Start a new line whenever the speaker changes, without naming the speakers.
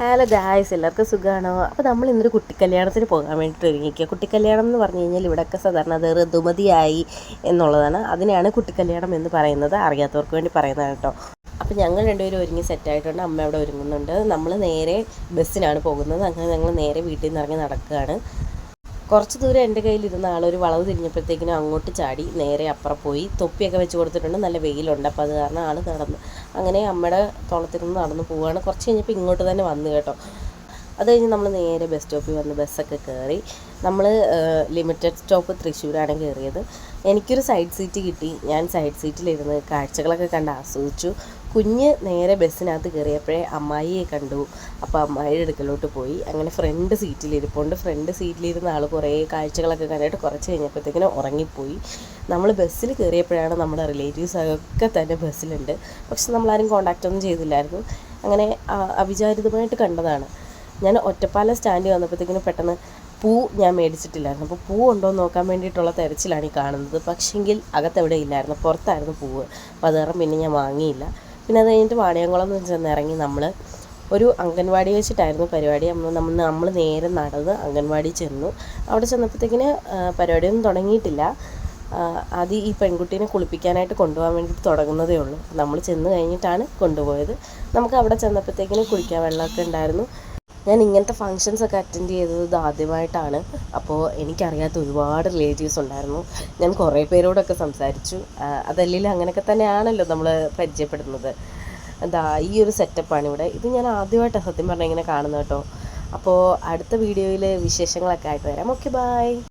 Hello guys, എല്ലാവർക്കും സുഖമാണോ? അപ്പോൾ നമ്മൾ ഇന്നൊരു കുട്ടിക്കല്യാണത്തിന് പോകാൻ വേണ്ടിയിട്ട് ഒരുങ്ങിക്കുക. കുട്ടിക്കല്യാണം എന്ന് പറഞ്ഞു കഴിഞ്ഞാൽ ഇവിടെയൊക്കെ സാധാരണ അത് ഋതുമതിയായി എന്നുള്ളതാണ്. അതിനെയാണ് കുട്ടിക്കല്യാണം എന്ന് പറയുന്നത്. അറിയാത്തവർക്ക് വേണ്ടി പറയുന്നതാണ് കേട്ടോ. അപ്പോൾ ഞങ്ങൾ രണ്ടുപേരും ഒരുങ്ങി സെറ്റായിട്ടുണ്ട്. അമ്മ അവിടെ ഒരുങ്ങുന്നുണ്ട്. നമ്മൾ നേരെ ബസ്സിനാണ് പോകുന്നത്. അങ്ങനെ ഞങ്ങൾ നേരെ വീട്ടിൽ നിന്ന് ഇറങ്ങി നടക്കുകയാണ്. കുറച്ച് ദൂരം എൻ്റെ കയ്യിലിരുന്ന ആളൊരു വളവ് തിരിഞ്ഞപ്പോഴത്തേക്കിനും അങ്ങോട്ട് ചാടി നേരെ അപ്പുറം പോയി. തൊപ്പിയൊക്കെ വെച്ച് കൊടുത്തിട്ടുണ്ട്. നല്ല വെയിലുണ്ട്. അപ്പോൾ അത് കാരണം ആൾ നടന്നു. അങ്ങനെ അമ്മയുടെ തോളത്തിരുന്ന് നടന്നു പോവുകയാണ്. കുറച്ച് കഴിഞ്ഞപ്പോൾ ഇങ്ങോട്ട് തന്നെ വന്നു കേട്ടോ. അത് കഴിഞ്ഞ് നമ്മൾ നേരെ ബസ് സ്റ്റോപ്പിൽ വന്ന് ബസ്സൊക്കെ കയറി. നമ്മൾ ലിമിറ്റഡ് സ്റ്റോപ്പ് തൃശ്ശൂരാണ് കയറിയത്. എനിക്കൊരു സൈഡ് സീറ്റ് കിട്ടി. ഞാൻ സൈഡ് സീറ്റിലിരുന്ന് കാഴ്ചകളൊക്കെ കണ്ട് ആസ്വദിച്ചു. കുഞ്ഞ് നേരെ ബസ്സിനകത്ത് കയറിയപ്പോഴേ അമ്മായിയെ കണ്ടു. അപ്പോൾ അമ്മായിയുടെ അടുക്കലോട്ട് പോയി. അങ്ങനെ ഫ്രണ്ട് സീറ്റിലിരിപ്പുണ്ട്. ഫ്രണ്ട് സീറ്റിലിരുന്ന ആൾ കുറേ കാഴ്ചകളൊക്കെ കണ്ടിട്ട് കുറച്ച് കഴിഞ്ഞപ്പോഴത്തേക്കിനും ഉറങ്ങിപ്പോയി. നമ്മൾ ബസ്സിൽ കയറിയപ്പോഴാണ് നമ്മുടെ റിലേറ്റീവ്സൊക്കെ തന്നെ ബസ്സിലുണ്ട്. പക്ഷെ നമ്മളാരും കോൺടാക്റ്റ് ഒന്നും ചെയ്തില്ലായിരുന്നു. അങ്ങനെ അവിചാരിതമായിട്ട് കണ്ടതാണ്. ഞാൻ ഒറ്റപ്പാലം സ്റ്റാൻഡിൽ വന്നപ്പോഴത്തേക്കിനും പെട്ടെന്ന് പൂ ഞാൻ മേടിച്ചിട്ടില്ലായിരുന്നു. അപ്പോൾ പൂ ഉണ്ടോ എന്ന് നോക്കാൻ വേണ്ടിയിട്ടുള്ള തെരച്ചിലാണ് ഈ കാണുന്നത്. പക്ഷെങ്കിൽ അകത്തെവിടെ ഇല്ലായിരുന്നു, പുറത്തായിരുന്നു പൂവ്. അപ്പോൾ അത് കാരണം പിന്നെ ഞാൻ വാങ്ങിയില്ല. പിന്നെ അത് കഴിഞ്ഞിട്ട് വാണിയംകുളം എന്ന് ചെന്നിറങ്ങി നമ്മൾ ഒരു അംഗൻവാടി വെച്ചിട്ടായിരുന്നു പരിപാടി. നമ്മൾ നേരെ നടന്ന് അംഗൻവാടി ചെന്നു. അവിടെ ചെന്നപ്പോഴത്തേക്കിന് പരിപാടിയൊന്നും തുടങ്ങിയിട്ടില്ല. ആദ്യം ഈ പെൺകുട്ടീനെ കുളിപ്പിക്കാനായിട്ട് കൊണ്ടുപോകാൻ വേണ്ടിയിട്ട് തുടങ്ങുന്നതേ ഉള്ളൂ. നമ്മൾ ചെന്ന് കഴിഞ്ഞിട്ടാണ് കൊണ്ടുപോയത്. നമുക്ക് അവിടെ ചെന്നപ്പോഴത്തേക്കിന് കുളിക്കാൻ വെള്ളമൊക്കെ ഉണ്ടായിരുന്നു. ഞാൻ ഇങ്ങനത്തെ ഫങ്ഷൻസൊക്കെ അറ്റൻഡ് ചെയ്തത് ഇത് ആദ്യമായിട്ടാണ്. അപ്പോൾ എനിക്കറിയാത്ത ഒരുപാട് റിലേറ്റീവ്സ് ഉണ്ടായിരുന്നു. ഞാൻ കുറേ പേരോടൊക്കെ സംസാരിച്ചു. അതല്ലെങ്കിൽ അങ്ങനെയൊക്കെ തന്നെയാണല്ലോ നമ്മൾ പരിചയപ്പെടുന്നത്. എന്താ ഈ ഒരു സെറ്റപ്പാണ് ഇവിടെ. ഇത് ഞാൻ ആദ്യമായിട്ടാണ് സത്യം പറഞ്ഞാൽ ഇങ്ങനെ കാണുന്നത് കേട്ടോ. അപ്പോൾ അടുത്ത വീഡിയോയിൽ വിശേഷങ്ങളൊക്കെ ആയിട്ട് വരാം. Okay, by.